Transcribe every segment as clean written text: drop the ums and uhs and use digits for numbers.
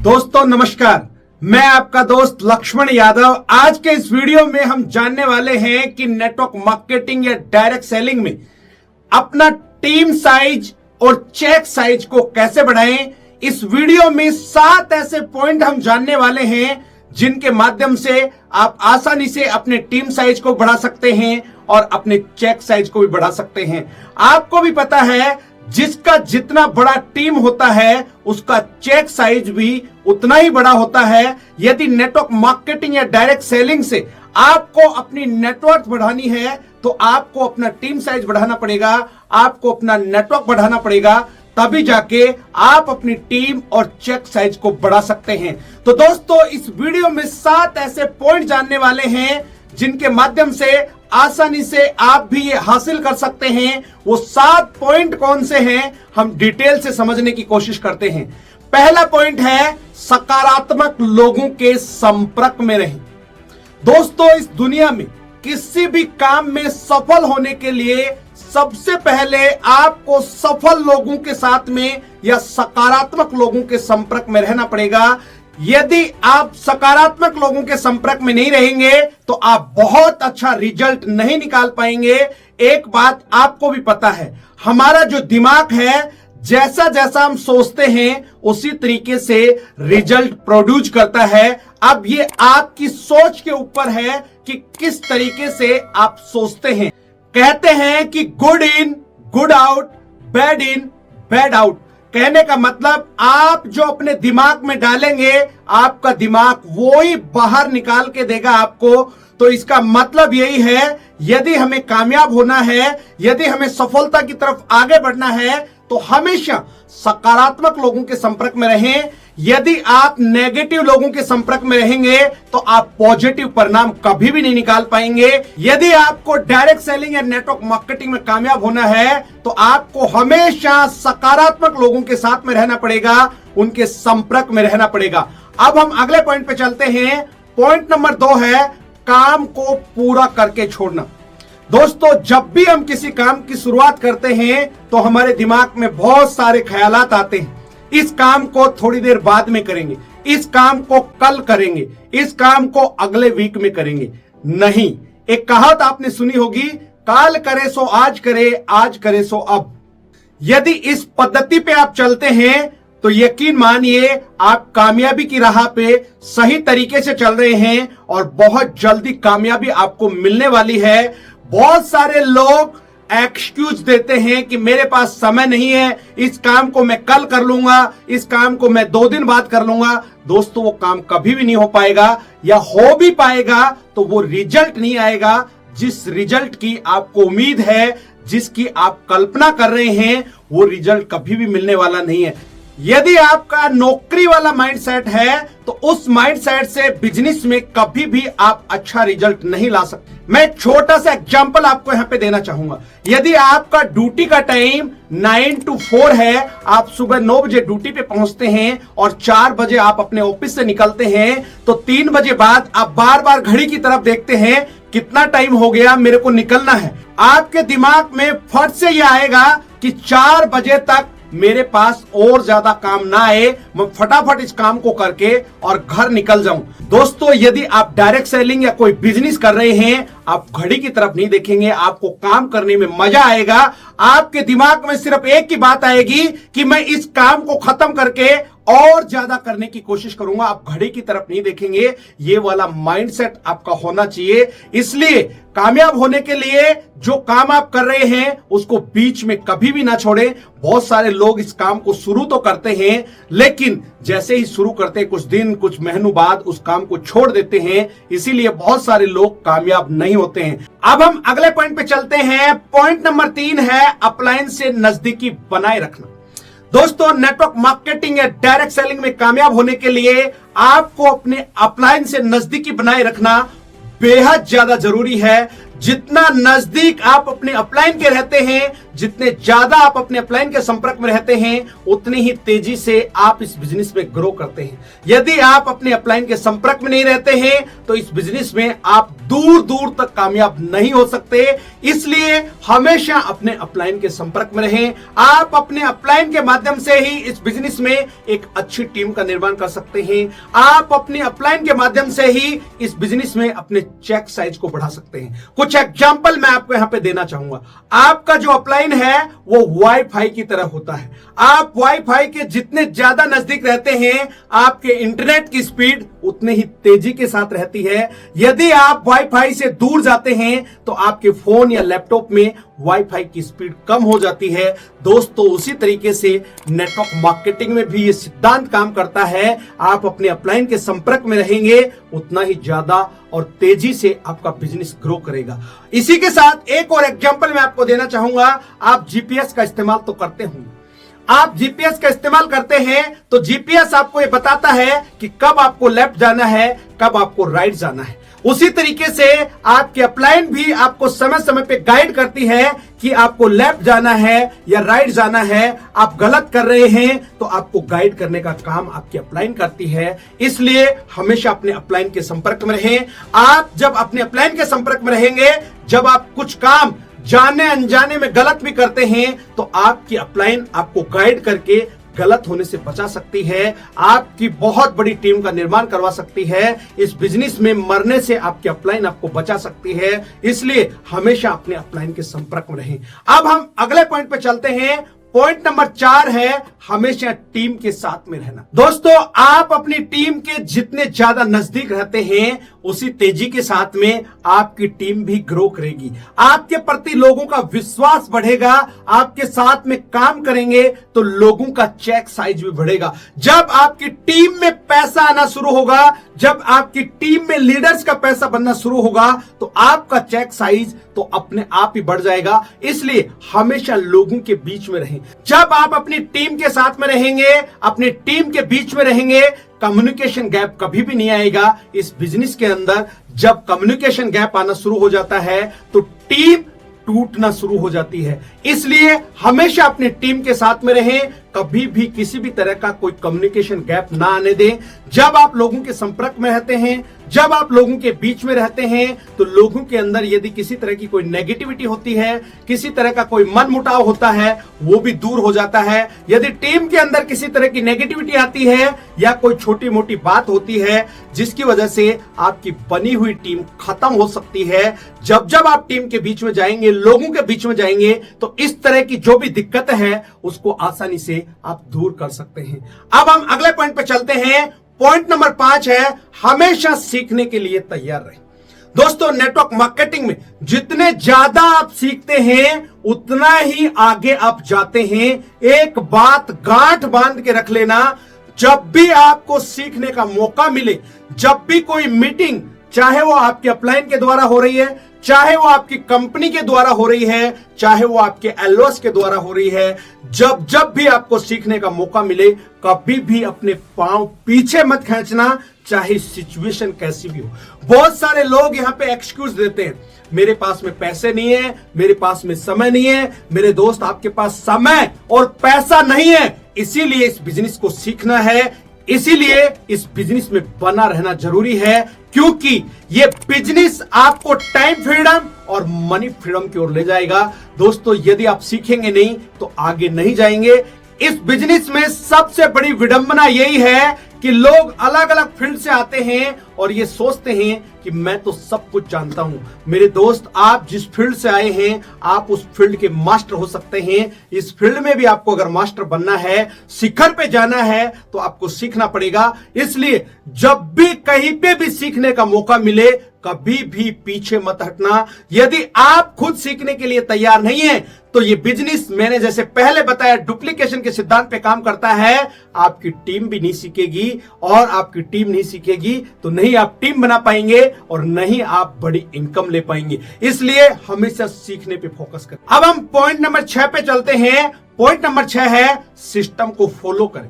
दोस्तों नमस्कार, मैं आपका दोस्त लक्ष्मण यादव। आज के इस वीडियो में हम जानने वाले हैं कि नेटवर्क मार्केटिंग या डायरेक्ट सेलिंग में अपना टीम साइज और चेक साइज को कैसे बढ़ाएं। इस वीडियो में 7 ऐसे पॉइंट हम जानने वाले हैं जिनके माध्यम से आप आसानी से अपने टीम साइज को बढ़ा सकते हैं और अपने चेक साइज को भी बढ़ा सकते हैं। आपको भी पता है जिसका जितना बड़ा टीम होता है उसका चेक साइज भी उतना ही बड़ा होता है। यदि नेटवर्क मार्केटिंग या डायरेक्ट सेलिंग से आपको अपनी नेटवर्क बढ़ानी है तो आपको अपना टीम साइज बढ़ाना पड़ेगा, आपको अपना नेटवर्क बढ़ाना पड़ेगा, तभी जाके आप अपनी टीम और चेक साइज को बढ़ा सकते हैं। तो दोस्तों इस वीडियो में 7 ऐसे पॉइंट जानने वाले हैं जिनके माध्यम से आसानी से आप भी ये हासिल कर सकते हैं। वो 7 पॉइंट कौन से हैं हम डिटेल से समझने की कोशिश करते हैं। पहला पॉइंट है सकारात्मक लोगों के संपर्क में रहें। दोस्तों इस दुनिया में किसी भी काम में सफल होने के लिए सबसे पहले आपको सफल लोगों के साथ में या सकारात्मक लोगों के संपर्क में रहना पड़ेगा। यदि आप सकारात्मक लोगों के संपर्क में नहीं रहेंगे तो आप बहुत अच्छा रिजल्ट नहीं निकाल पाएंगे। एक बात आपको भी पता है, हमारा जो दिमाग है जैसा जैसा हम सोचते हैं उसी तरीके से रिजल्ट प्रोड्यूस करता है। अब ये आपकी सोच के ऊपर है कि किस तरीके से आप सोचते हैं। कहते हैं कि good in good out, bad in bad out. कहने का मतलब आप जो अपने दिमाग में डालेंगे आपका दिमाग वो ही बाहर निकाल के देगा आपको। तो इसका मतलब यही है यदि हमें कामयाब होना है, यदि हमें सफलता की तरफ आगे बढ़ना है तो हमेशा सकारात्मक लोगों के संपर्क में रहें। यदि आप नेगेटिव लोगों के संपर्क में रहेंगे तो आप पॉजिटिव परिणाम कभी भी नहीं निकाल पाएंगे। यदि आपको डायरेक्ट सेलिंग या नेटवर्क मार्केटिंग में कामयाब होना है तो आपको हमेशा सकारात्मक लोगों के साथ में रहना पड़ेगा, उनके संपर्क में रहना पड़ेगा। अब हम अगले पॉइंट पे चलते हैं। पॉइंट नंबर 2 है काम को पूरा करके छोड़ना। दोस्तों जब भी हम किसी काम की शुरुआत करते हैं तो हमारे दिमाग में बहुत सारे ख्यालात आते हैं। इस काम को थोड़ी देर बाद में करेंगे, इस काम को कल करेंगे, इस काम को अगले वीक में करेंगे। नहीं, एक कहावत आपने सुनी होगी, काल करे सो आज करे, आज करे सो अब। यदि इस पद्धति पे आप चलते हैं तो यकीन मानिए आप कामयाबी की राह पे सही तरीके से चल रहे हैं और बहुत जल्दी कामयाबी आपको मिलने वाली है। बहुत सारे लोग एक्सक्यूज देते हैं कि मेरे पास समय नहीं है, इस काम को मैं कल कर लूंगा, इस काम को मैं 2 दिन बाद कर लूंगा। दोस्तों वो काम कभी भी नहीं हो पाएगा, या हो भी पाएगा तो वो रिजल्ट नहीं आएगा जिस रिजल्ट की आपको उम्मीद है, जिसकी आप कल्पना कर रहे हैं, वो रिजल्ट कभी भी मिलने वाला नहीं है। यदि आपका नौकरी वाला माइंडसेट है तो उस माइंडसेट से बिजनेस में कभी भी आप अच्छा रिजल्ट नहीं ला सकते। मैं एक छोटा सा एग्जांपल आपको यहां पे देना चाहूंगा। यदि आपका ड्यूटी का टाइम 9 to 4 है, आप सुबह 9 बजे ड्यूटी पे पहुंचते हैं और 4 बजे आप अपने ऑफिस से निकलते हैं, तो 3 बजे बाद आप बार बार घड़ी की तरफ देखते हैं, कितना टाइम हो गया, मेरे को निकलना है। आपके दिमाग में फट से यह आएगा कि 4 बजे तक मेरे पास और ज्यादा काम ना आए, मैं फटाफट इस काम को करके और घर निकल जाऊं। दोस्तों यदि आप डायरेक्ट सेलिंग या कोई बिजनेस कर रहे हैं, आप घड़ी की तरफ नहीं देखेंगे, आपको काम करने में मजा आएगा। आपके दिमाग में सिर्फ एक ही बात आएगी कि मैं इस काम को खत्म करके और ज्यादा करने की कोशिश करूंगा। आप घड़ी की तरफ नहीं देखेंगे। ये वाला माइंडसेट आपका होना चाहिए। इसलिए कामयाब होने के लिए जो काम आप कर रहे हैं उसको बीच में कभी भी ना छोड़ें। बहुत सारे लोग इस काम को शुरू तो करते हैं लेकिन जैसे ही शुरू करते हैं कुछ दिन कुछ महीनों बाद उस काम को छोड़ देते हैं, इसीलिए बहुत सारे लोग कामयाब नहीं होते हैं। अब हम अगले पॉइंट पे चलते हैं। पॉइंट नंबर 3 है अपलाइन से नजदीकी बनाए रखना। दोस्तों नेटवर्क मार्केटिंग या डायरेक्ट सेलिंग में कामयाब होने के लिए आपको अपने अपलाइन से नजदीकी बनाए रखना बेहद ज्यादा जरूरी है। जितना नजदीक आप अपने अपलाइन के रहते हैं, जितने ज्यादा आप अपने अपलाइन के संपर्क में रहते हैं उतनी ही तेजी से आप इस बिजनेस में ग्रो करते हैं। यदि आप अपने अपलाइन के संपर्क में नहीं रहते हैं तो इस बिजनेस में आप दूर दूर तक कामयाब नहीं हो सकते। इसलिए हमेशा अपने अपलाइन के संपर्क में रहें। आप अपने अपलाइन के माध्यम से ही इस बिजनेस में एक अच्छी टीम का निर्माण कर सकते हैं। आप अपने अपलाइन के माध्यम से ही इस बिजनेस में अपने चेक साइज को बढ़ा सकते हैं। कुछ एग्जांपल मैं आपको यहां पे देना चाहूंगा। आपका जो अपलाइन है वो वाईफाई की तरह होता है। आप वाईफाई के जितने ज्यादा नजदीक रहते हैं आपके इंटरनेट की स्पीड उतने ही तेजी के साथ रहती है। यदि आप वाईफाई से दूर जाते हैं तो आपके फोन या लैपटॉप में वाईफाई की स्पीड कम हो जाती है। दोस्तों, उसी तरीके से नेटवर्क मार्केटिंग में भी ये सिद्धांत काम करता है। आप अपने अपलाइन के संपर्क में रहेंगे उतना ही ज्यादा और तेजी से आपका बिजनेस ग्रो करेगा। इसी के साथ एक और एग्जांपल मैं आपको देना चाहूंगा। आप जीपीएस का इस्तेमाल तो करते होंगे। आप जीपीएस का इस्तेमाल करते हैं तो जीपीएस आपको ये बताता है कि कब आपको लेफ्ट जाना है, कब आपको राइट जाना है। उसी तरीके से आपके अपलाइन भी आपको समय समय पे गाइड करती है कि आपको लेफ्ट जाना है या राइट जाना है। आप गलत कर रहे हैं तो आपको गाइड करने का काम आपकी अपलाइन करती है। इसलिए हमेशा अपने अपलाइन के संपर्क में रहें। आप जब अपने अपलाइन के संपर्क में रहेंगे, जब आप कुछ काम जाने अनजाने में गलत भी करते हैं तो आपकी अपलाइन आपको गाइड करके गलत होने से बचा सकती है। आपकी बहुत बड़ी टीम का निर्माण करवा सकती है। इस बिजनेस में मरने से आपकी अपलाइन आपको बचा सकती है। इसलिए हमेशा अपने अपलाइन के संपर्क में रहें। अब हम अगले पॉइंट पे चलते हैं। पॉइंट नंबर 4 है हमेशा टीम के साथ में रहना। दोस्तों, आप अपनी टीम के जितने ज्यादा नजदीक रहते हैं उसी तेजी के साथ में आपकी टीम भी ग्रो करेगी। आपके प्रति लोगों का विश्वास बढ़ेगा। आपके साथ में काम करेंगे तो लोगों का चेक साइज भी बढ़ेगा। जब आपकी टीम में पैसा आना शुरू होगा, जब आपकी टीम में लीडर्स का पैसा बनना शुरू होगा तो आपका चेक साइज तो अपने आप ही बढ़ जाएगा। इसलिए हमेशा लोगों के बीच में रहें। जब आप अपनी टीम के साथ में रहेंगे, अपनी टीम के बीच में रहेंगे, कम्युनिकेशन गैप कभी भी नहीं आएगा। इस बिजनेस के अंदर जब कम्युनिकेशन गैप आना शुरू हो जाता है तो टीम टूटना शुरू हो जाती है। इसलिए हमेशा अपनी टीम के साथ में रहें। कभी भी किसी भी तरह का कोई कम्युनिकेशन गैप ना आने दें। जब आप लोगों के संपर्क में रहते हैं, जब आप लोगों के बीच में रहते हैं तो लोगों के अंदर यदि किसी तरह की कोई नेगेटिविटी होती है, किसी तरह का कोई मनमुटाव होता है, वो भी दूर हो जाता है। यदि टीम के अंदर किसी तरह की नेगेटिविटी आती है या कोई छोटी मोटी बात होती है जिसकी वजह से आपकी बनी हुई टीम खत्म हो सकती है, जब जब आप टीम के बीच में जाएंगे, लोगों के बीच में जाएंगे तो इस तरह की जो भी दिक्कत है उसको आसानी से आप दूर कर सकते हैं। अब हम अगले पॉइंट पे चलते हैं। पॉइंट नंबर 5 है हमेशा सीखने के लिए तैयार रहें। दोस्तों, नेटवर्क मार्केटिंग में जितने ज्यादा आप सीखते हैं उतना ही आगे आप जाते हैं। एक बात गांठ बांध के रख लेना, जब भी आपको सीखने का मौका मिले, जब भी कोई मीटिंग, चाहे वो आपके अपलाइन के द्वारा हो रही है, चाहे वो आपकी कंपनी के द्वारा हो रही है, चाहे वो आपके एलओएस के द्वारा हो रही है, जब जब भी आपको सीखने का मौका मिले कभी भी अपने पांव पीछे मत खींचना, चाहे सिचुएशन कैसी भी हो। बहुत सारे लोग यहां पे एक्सक्यूज देते हैं, मेरे पास में पैसे नहीं है, मेरे पास में समय नहीं है। मेरे दोस्त, आपके पास समय और पैसा नहीं है, इसीलिए इस बिजनेस को सीखना है, इसीलिए इस बिजनेस में बना रहना जरूरी है, क्योंकि ये बिजनेस आपको टाइम फ्रीडम और मनी फ्रीडम की ओर ले जाएगा। दोस्तों, यदि आप सीखेंगे नहीं तो आगे नहीं जाएंगे। इस बिजनेस में सबसे बड़ी विडंबना यही है कि लोग अलग अलग फील्ड से आते हैं और ये सोचते हैं कि मैं तो सब कुछ जानता हूं। मेरे दोस्त, आप जिस फील्ड से आए हैं आप उस फील्ड के मास्टर हो सकते हैं। इस फील्ड में भी आपको अगर मास्टर बनना है, शिखर पे जाना है तो आपको सीखना पड़ेगा। इसलिए जब भी कहीं पे भी सीखने का मौका मिले कभी भी पीछे मत हटना। यदि आप खुद सीखने के लिए तैयार नहीं है तो ये बिजनेस, मैंने जैसे पहले बताया, डुप्लीकेशन के सिद्धांत पे काम करता है। आपकी टीम भी नहीं सीखेगी और आपकी टीम नहीं सीखेगी तो नहीं आप टीम बना पाएंगे और नहीं आप बड़ी इनकम ले पाएंगे। इसलिए हमेशा सीखने पे फोकस करें। अब हम पॉइंट नंबर 6 पे चलते हैं। पॉइंट नंबर 6 है सिस्टम को फॉलो करें।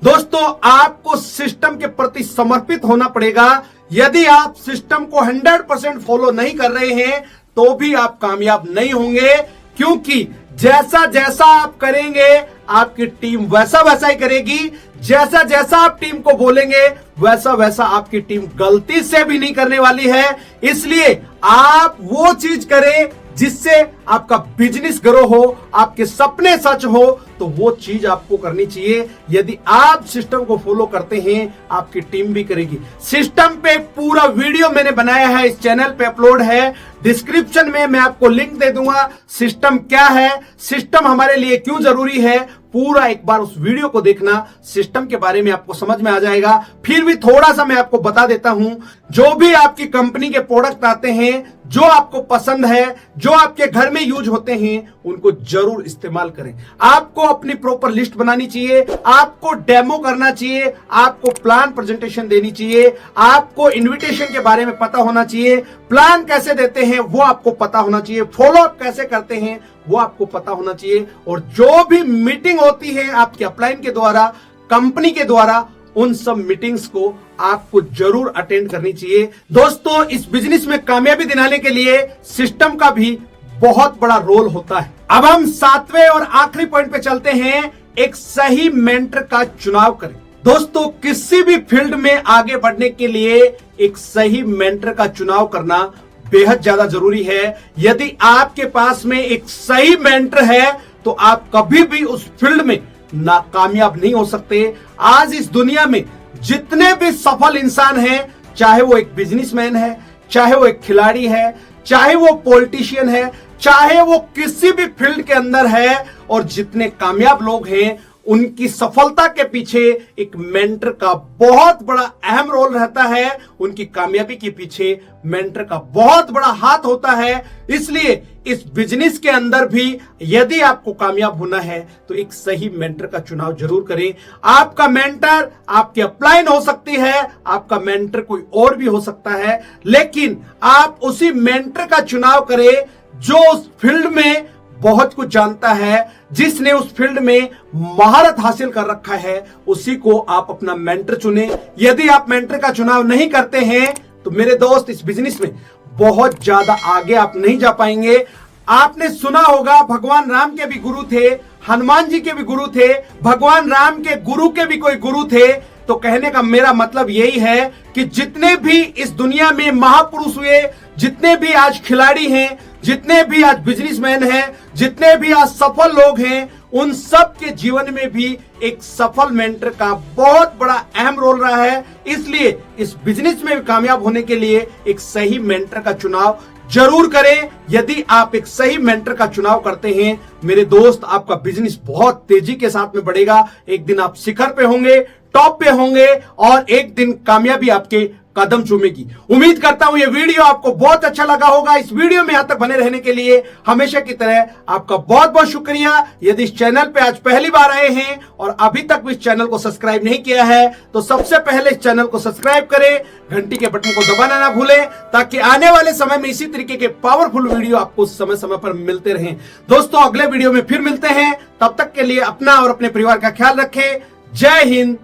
दोस्तों, आपको सिस्टम के प्रति समर्पित होना पड़ेगा। यदि आप सिस्टम को 100% फॉलो नहीं कर रहे हैं तो भी आप कामयाब नहीं होंगे, क्योंकि जैसा जैसा आप करेंगे आपकी टीम वैसा वैसा ही करेगी। जैसा जैसा आप टीम को बोलेंगे वैसा वैसा आपकी टीम गलती से भी नहीं करने वाली है। इसलिए आप वो चीज करें जिससे आपका बिजनेस ग्रो हो, आपके सपने सच हो, तो वो चीज आपको करनी चाहिए। यदि आप सिस्टम को फॉलो करते हैं आपकी टीम भी करेगी। सिस्टम पे पूरा वीडियो मैंने बनाया है, इस चैनल पे अपलोड है, डिस्क्रिप्शन में मैं आपको लिंक दे दूंगा। सिस्टम क्या है, सिस्टम हमारे लिए क्यों जरूरी है, पूरा एक बार उस वीडियो को देखना, सिस्टम के बारे में आपको समझ में आ जाएगा। फिर भी थोड़ा सा मैं आपको बता देता हूं, जो भी आपकी कंपनी के प्रोडक्ट आते हैं, जो आपको पसंद है, जो आपके घर में यूज होते हैं, उनको जरूर इस्तेमाल करें। आपको अपनी प्रॉपर लिस्ट बनानी चाहिए, आपको डेमो करना चाहिए, आपको प्लान प्रेजेंटेशन देनी चाहिए, आपको इन्विटेशन के बारे में पता होना चाहिए, प्लान कैसे देते हैं वो आपको पता होना चाहिए, फॉलो अप कैसे करते हैं वो आपको पता होना चाहिए। और जो भी मीटिंग होती है आपके अपलाइन के द्वारा, कंपनी के द्वारा, उन सब मीटिंग्स को आपको जरूर अटेंड करनी चाहिए। दोस्तों, इस बिजनेस में कामयाबी दिलाने के लिए सिस्टम का भी बहुत बड़ा रोल होता है। अब हम 7वें और आखिरी पॉइंट पे चलते हैं, एक सही मेंटर का चुनाव करें। दोस्तों, किसी भी फील्ड में आगे बढ़ने के लिए एक सही मेंटर का चुनाव करना बेहद ज्यादा जरूरी है। यदि आपके पास में एक सही मेंटर है तो आप कभी भी उस फील्ड में नाकामयाब नहीं हो सकते। आज इस दुनिया में जितने भी सफल इंसान हैं, चाहे वो एक बिजनेसमैन है, चाहे वो एक खिलाड़ी है, चाहे वो पॉलिटिशियन है, चाहे वो किसी भी फील्ड के अंदर है, और जितने कामयाब लोग हैं उनकी सफलता के पीछे एक मेंटर का बहुत बड़ा अहम रोल रहता है। उनकी कामयाबी के पीछे मेंटर का बहुत बड़ा हाथ होता है। इसलिए इस बिजनेस के अंदर भी यदि आपको कामयाब होना है तो एक सही मेंटर का चुनाव जरूर करें। आपका मेंटर आपके अपलाइन हो सकती है, आपका मेंटर कोई और भी हो सकता है, लेकिन आप उसी मेंटर का चुनाव करें जो उस फील्ड में बहुत कुछ जानता है, जिसने उस फील्ड में महारत हासिल कर रखा है, उसी को आप अपना मेंटर चुने। यदि आप मेंटर का चुनाव नहीं करते हैं तो मेरे दोस्त, इस बिजनेस में बहुत ज्यादा आगे आप नहीं जा पाएंगे। आपने सुना होगा भगवान राम के भी गुरु थे, हनुमान जी के भी गुरु थे, भगवान राम के गुरु के भी कोई गुरु थे। तो कहने का मेरा मतलब यही है कि जितने भी इस दुनिया में महापुरुष हुए, जितने भी आज खिलाड़ी हैं, जितने भी आज बिजनेसमैन हैं, जितने भी आज सफल लोग हैं, उन सब के जीवन में भी एक सफल मेंटर का बहुत बड़ा अहम रोल रहा है। इसलिए इस बिजनेस में कामयाब होने के लिए एक सही मेंटर का चुनाव जरूर करें। यदि आप एक सही मेंटर का चुनाव करते हैं मेरे दोस्त, आपका बिजनेस बहुत तेजी के साथ में बढ़ेगा। एक दिन आप शिखर पे होंगे, टॉप पे होंगे, और एक दिन कामयाबी आपके कदम चूमेगी। उम्मीद करता हूं ये वीडियो आपको बहुत अच्छा लगा होगा। इस वीडियो में यहां तक बने रहने के लिए हमेशा की तरह आपका बहुत बहुत शुक्रिया। यदि इस चैनल पे आज पहली बार आए हैं और अभी तक भी इस चैनल को सब्सक्राइब नहीं किया है तो सबसे पहले इस चैनल को सब्सक्राइब करें, घंटी के बटन को दबाना ना भूलें, ताकि आने वाले समय में इसी तरीके के पावरफुल वीडियो आपको समय समय पर मिलते रहें। दोस्तों, अगले वीडियो में फिर मिलते हैं, तब तक के लिए अपना और अपने परिवार का ख्याल रखें। जय हिंद,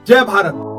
जय भारत।